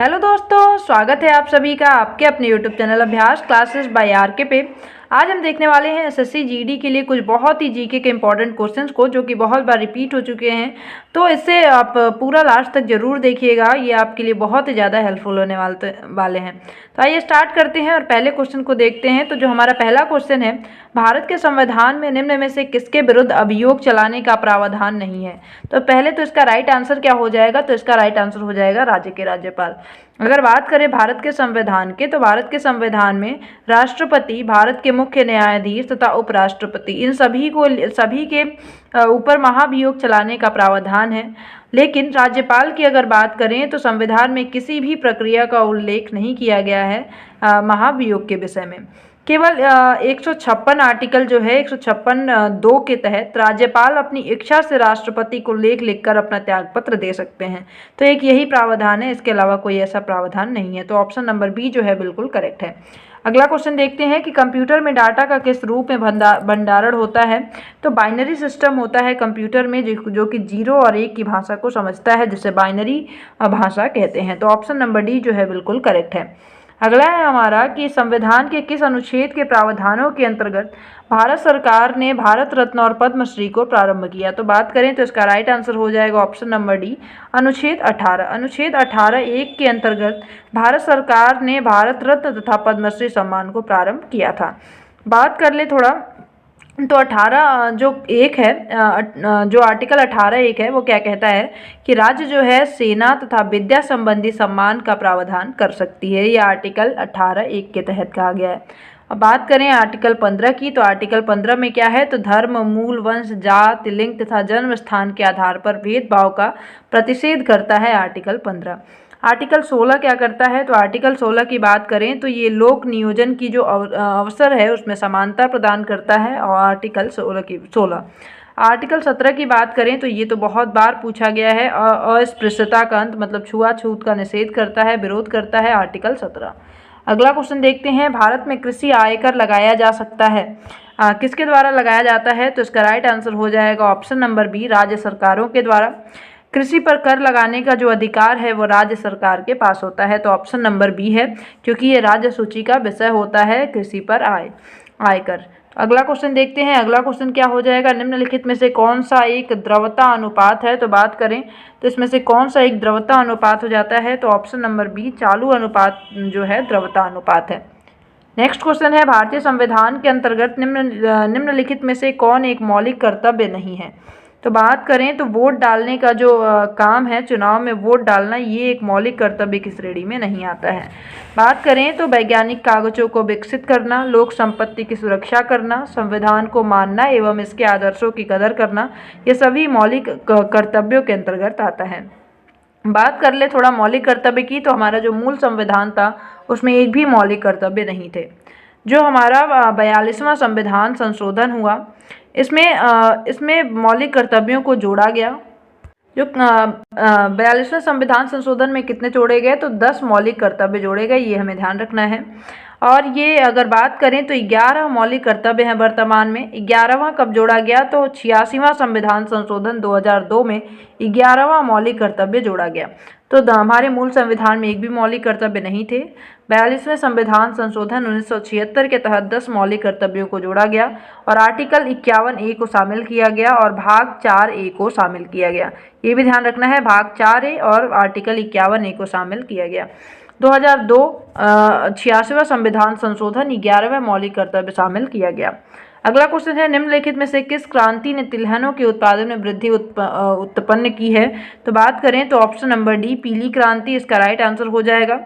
Hello दोस्तों, स्वागत है आप सभी का आपके अपने यूट्यूब चैनल अभ्यास क्लासेस बाय आरके पे। आज हम देखने वाले हैं एसएससी जीडी के लिए कुछ बहुत ही जीके के इंपॉर्टेंट क्वेश्चंस को, जो कि बहुत बार रिपीट हो चुके हैं। तो इससे आप पूरा लास्ट तक जरूर देखिएगा, ये आपके लिए बहुत ही ज़्यादा हेल्पफुल होने वाले हैं। तो आइए स्टार्ट करते हैं और पहले क्वेश्चन को देखते हैं। तो जो हमारा पहला क्वेश्चन है, भारत के संविधान में निम्न में से किसके विरुद्ध अभियोग चलाने का प्रावधान नहीं है? तो पहले तो इसका राइट आंसर क्या हो जाएगा? तो इसका राइट आंसर हो जाएगा राज्य के राज्यपाल। अगर बात करें भारत के संविधान के, तो भारत के संविधान में राष्ट्रपति, भारत के मुख्य न्यायाधीश तथा उपराष्ट्रपति, इन सभी के ऊपर महाभियोग चलाने का प्रावधान है। लेकिन राज्यपाल की अगर बात करें तो संविधान में किसी भी प्रक्रिया का उल्लेख नहीं किया गया है महाभियोग के विषय में। केवल 156 आर्टिकल जो है 156(2) के तहत राज्यपाल अपनी इच्छा से राष्ट्रपति को लेख लिखकर अपना त्यागपत्र दे सकते हैं। तो एक यही प्रावधान है, इसके अलावा कोई ऐसा प्रावधान नहीं है। तो ऑप्शन नंबर बी जो है बिल्कुल करेक्ट है। अगला क्वेश्चन देखते हैं कि कंप्यूटर में डाटा का किस रूप में भंडारण होता है? तो बाइनरी सिस्टम होता है कंप्यूटर में, जो कि 0 और 1 की भाषा को समझता है, जिसे बाइनरी भाषा कहते हैं। तो ऑप्शन नंबर डी जो है बिल्कुल करेक्ट है। अगला है हमारा कि संविधान के किस अनुच्छेद के प्रावधानों के अंतर्गत भारत सरकार ने भारत रत्न और पद्मश्री को प्रारंभ किया? तो बात करें तो इसका राइट आंसर हो जाएगा ऑप्शन नंबर डी, अनुच्छेद 18। अनुच्छेद 18(1) के अंतर्गत भारत सरकार ने भारत रत्न तथा पद्मश्री सम्मान को प्रारंभ किया था। बात कर ले थोड़ा, तो 18 जो 1 है, जो आर्टिकल 18(1) है, वो क्या कहता है कि राज्य जो है सेना तथा विद्या संबंधी सम्मान का प्रावधान कर सकती है। ये आर्टिकल 18(1) के तहत कहा गया है। अब बात करें आर्टिकल 15 की, तो आर्टिकल 15 में क्या है? तो धर्म, मूल, वंश, जाति, लिंग तथा जन्म स्थान के आधार पर भेदभाव का प्रतिषेध करता है आर्टिकल 15। आर्टिकल 16 क्या करता है? तो आर्टिकल 16 की बात करें तो ये लोक नियोजन की जो अवसर है उसमें समानता प्रदान करता है। और आर्टिकल 16 आर्टिकल 17 की बात करें तो ये तो बहुत बार पूछा गया है, अस्पृश्यता का अंत मतलब छुआछूत का निषेध करता है, विरोध करता है आर्टिकल 17। अगला क्वेश्चन देखते हैं, भारत में कृषि आयकर लगाया जा सकता है, किसके द्वारा लगाया जाता है? तो इसका राइट आंसर हो जाएगा ऑप्शन नंबर बी, राज्य सरकारों के द्वारा। कृषि पर कर लगाने का जो अधिकार है वो राज्य सरकार के पास होता है। तो ऑप्शन नंबर बी है, क्योंकि ये राज्य सूची का विषय होता है कृषि पर आयकर। अगला क्वेश्चन देखते हैं। अगला क्वेश्चन क्या हो जाएगा? निम्नलिखित में से कौन सा एक द्रव्यता अनुपात है? तो बात करें तो इसमें से कौन सा एक द्रव्यता अनुपात हो जाता है? तो ऑप्शन नंबर बी, चालू अनुपात जो है द्रव्यता अनुपात है। नेक्स्ट क्वेश्चन है, भारतीय संविधान के अंतर्गत निम्नलिखित में से कौन एक मौलिक कर्तव्य नहीं है? तो बात करें तो वोट डालने का जो काम है, चुनाव में वोट डालना, ये एक मौलिक कर्तव्य की श्रेणी में नहीं आता है। बात करें तो वैज्ञानिक कागजों को विकसित करना, लोक संपत्ति की सुरक्षा करना, संविधान को मानना एवं इसके आदर्शों की कदर करना, ये सभी मौलिक कर्तव्यों के अंतर्गत आता है। बात कर ले थोड़ा मौलिक कर्तव्य की, तो हमारा जो मूल संविधान था उसमें एक भी मौलिक कर्तव्य नहीं थे। जो हमारा 42वां संविधान संशोधन हुआ, इसमें मौलिक कर्तव्यों को जोड़ा गया। जो 42वें संविधान संशोधन में कितने जोड़े गए? तो 10 मौलिक कर्तव्य जोड़े गए, ये हमें ध्यान रखना है। और ये अगर बात करें तो 11 मौलिक कर्तव्य हैं वर्तमान में। 11वां कब जोड़ा गया? तो 86वां संविधान संशोधन 2002 में 11वां मौलिक कर्तव्य जोड़ा गया। तो हमारे मूल संविधान में एक भी मौलिक कर्तव्य नहीं थे। 42वें संविधान संशोधन 1976 के तहत 10 मौलिक कर्तव्यों को जोड़ा गया और आर्टिकल 51(a) को शामिल किया गया और भाग 4(a) को शामिल किया गया। ये भी ध्यान रखना है, भाग 4(a) और आर्टिकल 51(a) को शामिल किया गया। 2002 86वां संविधान संशोधन 11वें मौलिक कर्तव्य शामिल किया गया। अगला क्वेश्चन है, निम्नलिखित में से किस क्रांति ने तिलहनों के उत्पादन में वृद्धि उत्पन्न की है? तो बात करें तो ऑप्शन नंबर डी, पीली क्रांति, इसका राइट आंसर हो जाएगा।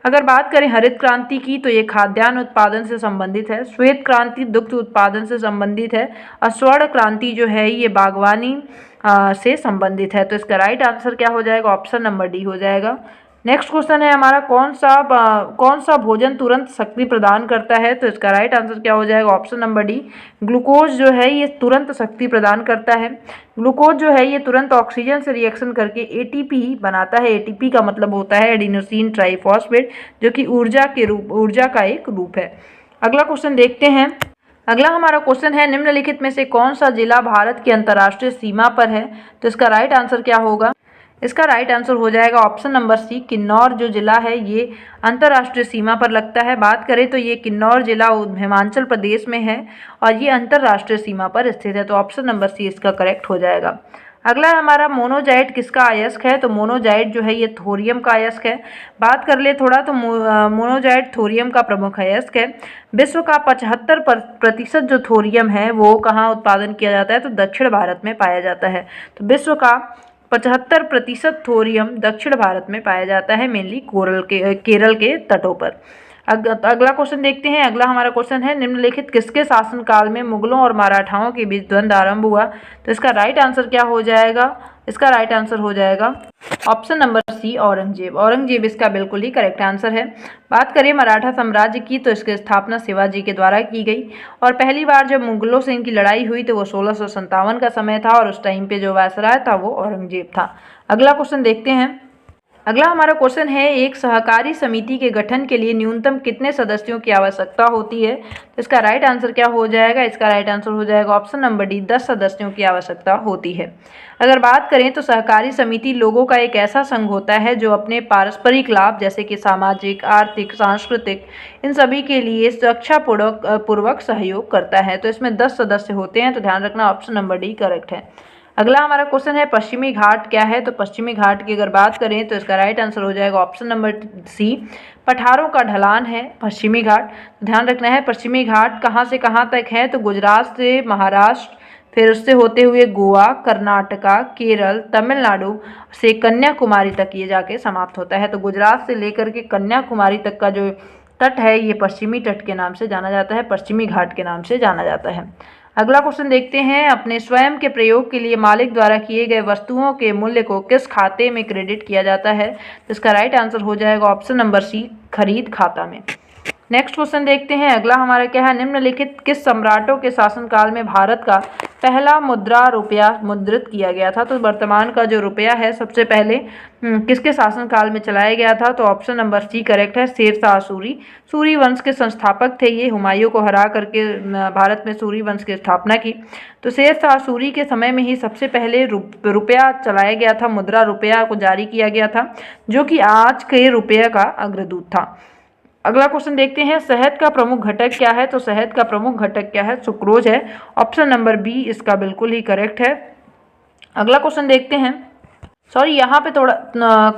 अगर बात करें हरित क्रांति की, तो ये खाद्यान्न उत्पादन से संबंधित है। श्वेत क्रांति दुग्ध उत्पादन से संबंधित है और स्वर्ण क्रांति जो है ये बागवानी से संबंधित है। तो इसका राइट आंसर क्या हो जाएगा? ऑप्शन नंबर डी हो जाएगा। नेक्स्ट क्वेश्चन है हमारा, कौन सा भोजन तुरंत शक्ति प्रदान करता है? तो इसका राइट आंसर क्या हो जाएगा? ऑप्शन नंबर डी, ग्लूकोज जो है ये तुरंत शक्ति प्रदान करता है। ग्लूकोज जो है ये तुरंत ऑक्सीजन से रिएक्शन करके एटीपी बनाता है। एटीपी का मतलब होता है एडिनोसिन ट्राइफॉस्फेट, जो कि ऊर्जा का एक रूप है। अगला क्वेश्चन देखते हैं। अगला हमारा क्वेश्चन है, निम्नलिखित में से कौन सा जिला भारत की अंतर्राष्ट्रीय सीमा पर है? तो इसका राइट आंसर क्या होगा? इसका राइट आंसर हो जाएगा ऑप्शन नंबर सी, किन्नौर जो जिला है ये अंतर्राष्ट्रीय सीमा पर लगता है। बात करें तो ये किन्नौर जिला हिमाचल प्रदेश में है और ये अंतर्राष्ट्रीय सीमा पर स्थित है, तो ऑप्शन नंबर सी इसका करेक्ट हो जाएगा। अगला हमारा मोनोजाइट किसका अयस्क है, तो मोनोजाइट जो है ये थोरियम का अयस्क है। बात कर ले थोड़ा तो मोनोजाइट थोरियम का प्रमुख अयस्क है। विश्व का 75% जो थोरियम है वो कहाँ उत्पादन किया जाता है, तो दक्षिण भारत में पाया जाता है। तो विश्व का 75% थोरियम दक्षिण भारत में पाया जाता है, मेनली केरल के तटों पर। अगला क्वेश्चन देखते हैं। अगला हमारा क्वेश्चन है, निम्नलिखित किसके शासनकाल में मुगलों और मराठाओं के बीच द्वंद्व आरंभ हुआ, तो इसका राइट आंसर क्या हो जाएगा, इसका राइट आंसर हो जाएगा option number C, Aurangzeb. Aurangzeb इसका बिल्कुल ही करेक्ट आंसर है। बात करें मराठा साम्राज्य की तो इसकी स्थापना शिवाजी के द्वारा की गई और पहली बार जब मुगलों से इनकी लड़ाई हुई तो वो 1657 का समय था और उस टाइम पे जो वायसराय था वो औरंगजेब था। अगला क्वेश्चन देखते हैं। अगला हमारा क्वेश्चन है, एक सहकारी समिति के गठन के लिए न्यूनतम कितने सदस्यों की आवश्यकता होती है, तो इसका राइट आंसर क्या हो जाएगा, इसका राइट आंसर हो जाएगा ऑप्शन नंबर डी, 10 सदस्यों की आवश्यकता होती है। अगर बात करें तो सहकारी समिति लोगों का एक ऐसा संघ होता है जो अपने पारस्परिक लाभ जैसे कि सामाजिक, आर्थिक, सांस्कृतिक इन सभी के लिए सुरक्षा पूर्वक सहयोग करता है। तो इसमें 10 सदस्य होते हैं, तो ध्यान रखना ऑप्शन नंबर डी करेक्ट है। अगला हमारा क्वेश्चन है, पश्चिमी घाट क्या है, तो पश्चिमी घाट की अगर बात करें तो इसका राइट आंसर हो जाएगा ऑप्शन नंबर सी, पठारों का ढलान है पश्चिमी घाट। ध्यान रखना है पश्चिमी घाट कहाँ से कहाँ तक है, तो गुजरात से महाराष्ट्र, फिर उससे होते हुए गोवा, कर्नाटका, केरल, तमिलनाडु से कन्याकुमारी तक ये जाके समाप्त होता है। तो गुजरात से लेकर के कन्याकुमारी तक का जो तट है ये पश्चिमी तट के नाम से जाना जाता है, पश्चिमी घाट के नाम से जाना जाता है। अगला क्वेश्चन देखते हैं, अपने स्वयं के प्रयोग के लिए मालिक द्वारा किए गए वस्तुओं के मूल्य को किस खाते में क्रेडिट किया जाता है, तो इसका राइट आंसर हो जाएगा ऑप्शन नंबर सी, खरीद खाता में। नेक्स्ट क्वेश्चन देखते हैं। अगला हमारा क्या है, निम्नलिखित किस सम्राटों के शासनकाल में भारत का पहला मुद्रा रुपया मुद्रित किया गया था, तो वर्तमान का जो रुपया है सबसे पहले किसके शासनकाल में चलाया गया था, तो ऑप्शन नंबर सी करेक्ट है, शेरशाह सूरी। सूरी वंश के संस्थापक थे ये, हुमायूं को हरा करके भारत में सूरी वंश की स्थापना की। तो शेरशाह सूरी के समय में ही सबसे पहले रुपया चलाया गया था, मुद्रा रुपया को जारी किया गया था, जो कि आज के रुपये का अग्रदूत था। अगला क्वेश्चन देखते हैं, शहद का प्रमुख घटक क्या है, तो शहद का प्रमुख घटक क्या है, सुक्रोज है। ऑप्शन नंबर बी इसका बिल्कुल ही करेक्ट है। अगला क्वेश्चन देखते हैं, सॉरी यहाँ पे थोड़ा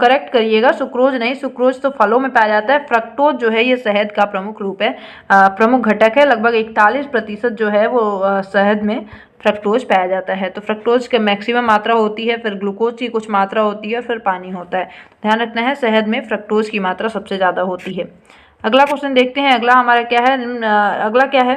करेक्ट करिएगा, सुक्रोज नहीं, सुक्रोज तो फलों में पाया जाता है, फ्रक्टोज जो है ये शहद का प्रमुख रूप है, प्रमुख घटक है। लगभग 41% जो है वो शहद में फ्रक्टोज पाया जाता है। तो फ्रक्टोज की मैक्सिमम मात्रा होती है, फिर ग्लूकोज की कुछ मात्रा होती है, फिर पानी होता है। ध्यान रखना है शहद में फ्रक्टोज की मात्रा सबसे ज़्यादा होती है। अगला क्वेश्चन देखते हैं। अगला हमारा क्या है, अगला क्या है,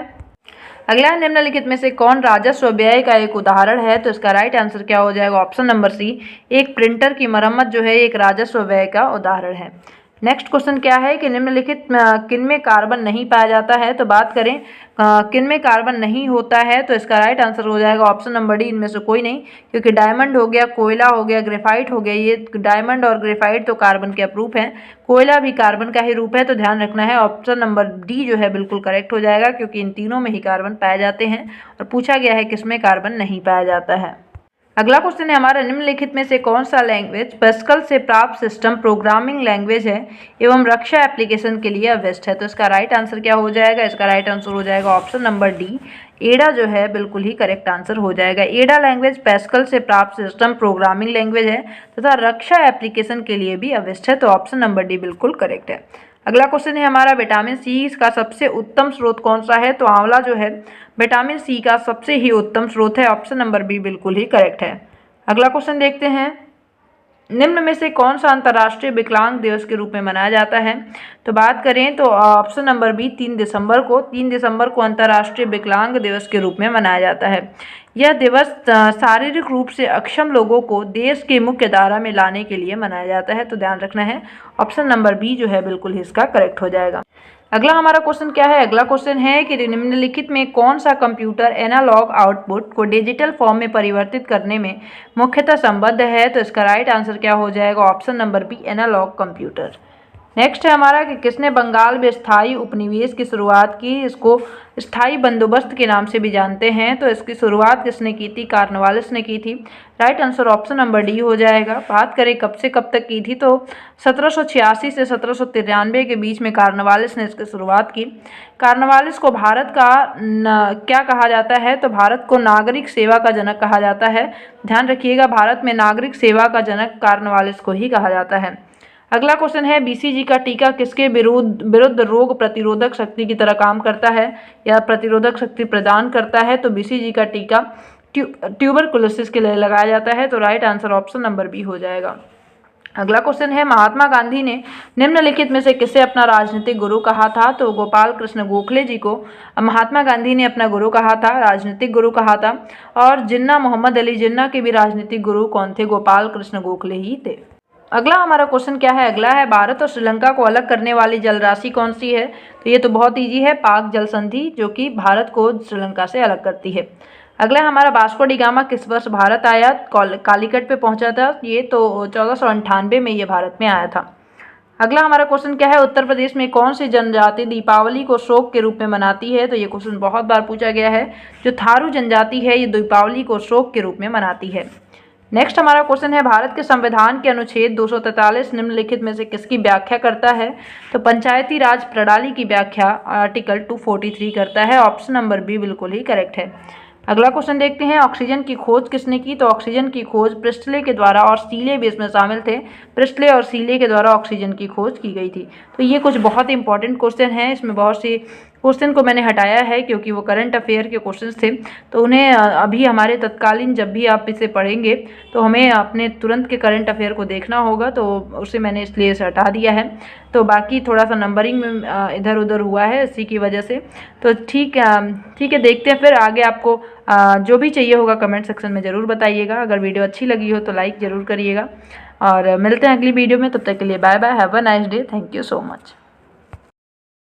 अगला निम्नलिखित में से कौन राजस्व व्यय का एक उदाहरण है, तो इसका राइट आंसर क्या हो जाएगा, ऑप्शन नंबर सी, एक प्रिंटर की मरम्मत जो है एक राजस्व व्यय का उदाहरण है। नेक्स्ट क्वेश्चन क्या है कि निम्नलिखित किन में कार्बन नहीं पाया जाता है, तो बात करें किन में कार्बन नहीं होता है, तो इसका राइट आंसर हो जाएगा ऑप्शन नंबर डी, इनमें से कोई नहीं, क्योंकि डायमंड हो गया, कोयला हो गया, ग्रेफाइट हो गया, ये डायमंड और ग्रेफाइट तो कार्बन के अपरूप हैं, कोयला भी कार्बन का ही रूप है। तो ध्यान रखना है ऑप्शन नंबर डी जो है बिल्कुल करेक्ट हो जाएगा, क्योंकि इन तीनों में ही कार्बन पाए जाते हैं और पूछा गया है किसमें कार्बन नहीं पाया जाता है। अगला क्वेश्चन है हमारा, निम्नलिखित में से कौन सा लैंग्वेज पैस्कल से प्राप्त सिस्टम प्रोग्रामिंग लैंग्वेज है एवं रक्षा एप्लीकेशन के लिए अवेस्ट है, तो इसका राइट आंसर क्या हो जाएगा, इसका राइट आंसर हो जाएगा ऑप्शन नंबर डी, एडा जो है बिल्कुल ही करेक्ट आंसर हो जाएगा। एडा लैंग्वेज पैस्कल से प्राप्त सिस्टम प्रोग्रामिंग लैंग्वेज है तथा रक्षा एप्लीकेशन के लिए भी अवेस्ट है, तो ऑप्शन नंबर डी बिल्कुल करेक्ट है। अगला क्वेश्चन है हमारा, विटामिन सी का सबसे उत्तम स्रोत कौन सा है, तो आंवला जो है विटामिन सी का सबसे ही उत्तम स्रोत है, ऑप्शन नंबर बी बिल्कुल ही करेक्ट है। अगला क्वेश्चन देखते हैं, निम्न में से कौन सा अंतर्राष्ट्रीय विकलांग दिवस के रूप में मनाया जाता है, तो बात करें तो ऑप्शन नंबर बी 3 दिसंबर को अंतर्राष्ट्रीय विकलांग दिवस के रूप में मनाया जाता है। यह दिवस शारीरिक रूप से अक्षम लोगों को देश के मुख्य धारा में लाने के लिए मनाया जाता है, तो ध्यान रखना है ऑप्शन नंबर बी जो है बिल्कुल ही इसका करेक्ट हो जाएगा। अगला हमारा क्वेश्चन क्या है, अगला क्वेश्चन है कि निम्नलिखित में कौन सा कंप्यूटर एनालॉग आउटपुट को डिजिटल फॉर्म में परिवर्तित करने में मुख्यतः संबद्ध है, तो इसका राइट आंसर क्या हो जाएगा, option number B analog computer. Next है हमारा कि किसने बंगाल में स्थायी उपनिवेश की शुरुआत की। इसको स्थायी बंदोबस्त के नाम से भी जानते हैं। तो इसकी शुरुआत किसने की थी? कॉर्नवालिस ने की थी। Right answer option number D हो जाएगा। बात करें कब से कब तक की थी, तो 1786 से 1793 के बीच में कॉर्नवालिस ने इसकी शुरुआत की। कॉर्नवालिस को भारत का क्या कहा जाता है? तो भारत को नागरिक सेवा का जनक कहा जाता है। ध्यान रखिएगा, भारत में नागरिक सेवा का जनक कॉर्नवालिस को ही कहा जाता है। अगला क्वेश्चन है, बीसीजी का टीका किसके विरुद्ध रोग प्रतिरोधक शक्ति की तरह काम करता है या प्रतिरोधक शक्ति प्रदान करता है? तो बीसीजी का टीका ट्यूबरकुलोसिस के लिए लगाया जाता है। तो right answer option number B हो जाएगा। अगला क्वेश्चन है, महात्मा गांधी ने निम्नलिखित में से किसे अपना राजनीतिक गुरु कहा था? तो गोपाल कृष्ण गोखले जी को महात्मा गांधी ने अपना गुरु कहा था, राजनीतिक गुरु कहा था। और जिन्ना मोहम्मद अली जिन्ना के भी राजनीतिक गुरु कौन थे? गोपाल कृष्ण गोखले ही थे। अगला हमारा क्वेश्चन क्या है? अगला है, भारत और श्रीलंका को अलग करने वाली जल राशि कौन सी है? तो ये तो बहुत ईजी है, पाक जल संधि, जो कि भारत को श्रीलंका से अलग करती है। अगला हमारा, वास्को डी गामा किस वर्ष भारत आया, कालीकट पे पहुंचा था? ये तो 1498 में ये भारत में आया था। अगला हमारा क्वेश्चन क्या है, उत्तर प्रदेश में कौन सी जनजाति दीपावली को शोक के रूप में मनाती है? तो ये क्वेश्चन बहुत बार पूछा गया है। जो थारू जनजाति है ये दीपावली को शोक के रूप में मनाती है। नेक्स्ट हमारा क्वेश्चन है, भारत के संविधान के अनुच्छेद 243 निम्नलिखित में से किसकी व्याख्या करता है? तो पंचायती राज प्रणाली की व्याख्या आर्टिकल 243 करता है। ऑप्शन नंबर बी बिल्कुल ही करेक्ट है। अगला क्वेश्चन देखते हैं, ऑक्सीजन की खोज किसने की? तो ऑक्सीजन की खोज प्रिस्टले के द्वारा, और सीले भी इसमें शामिल थे। प्रिस्टले और सीले के द्वारा ऑक्सीजन की खोज की गई थी। तो ये कुछ बहुत इंपॉर्टेंट क्वेश्चन हैं। इसमें बहुत सी क्वेश्चन को मैंने हटाया है क्योंकि वो करंट अफेयर के क्वेश्चंस थे, तो उन्हें अभी हमारे तत्कालीन जब भी आप इसे पढ़ेंगे तो हमें अपने तुरंत के करंट अफेयर को देखना होगा, तो उसे मैंने इसलिए इसे हटा दिया है। तो बाकी थोड़ा सा नंबरिंग में इधर उधर हुआ है इसी की वजह से। तो ठीक है, देखते हैं फिर आगे। आपको जो भी चाहिए होगा कमेंट सेक्शन में ज़रूर बताइएगा। अगर वीडियो अच्छी लगी हो तो लाइक ज़रूर करिएगा, और मिलते हैं अगली वीडियो में। तब तक के लिए bye bye, have a nice day, thank you so much.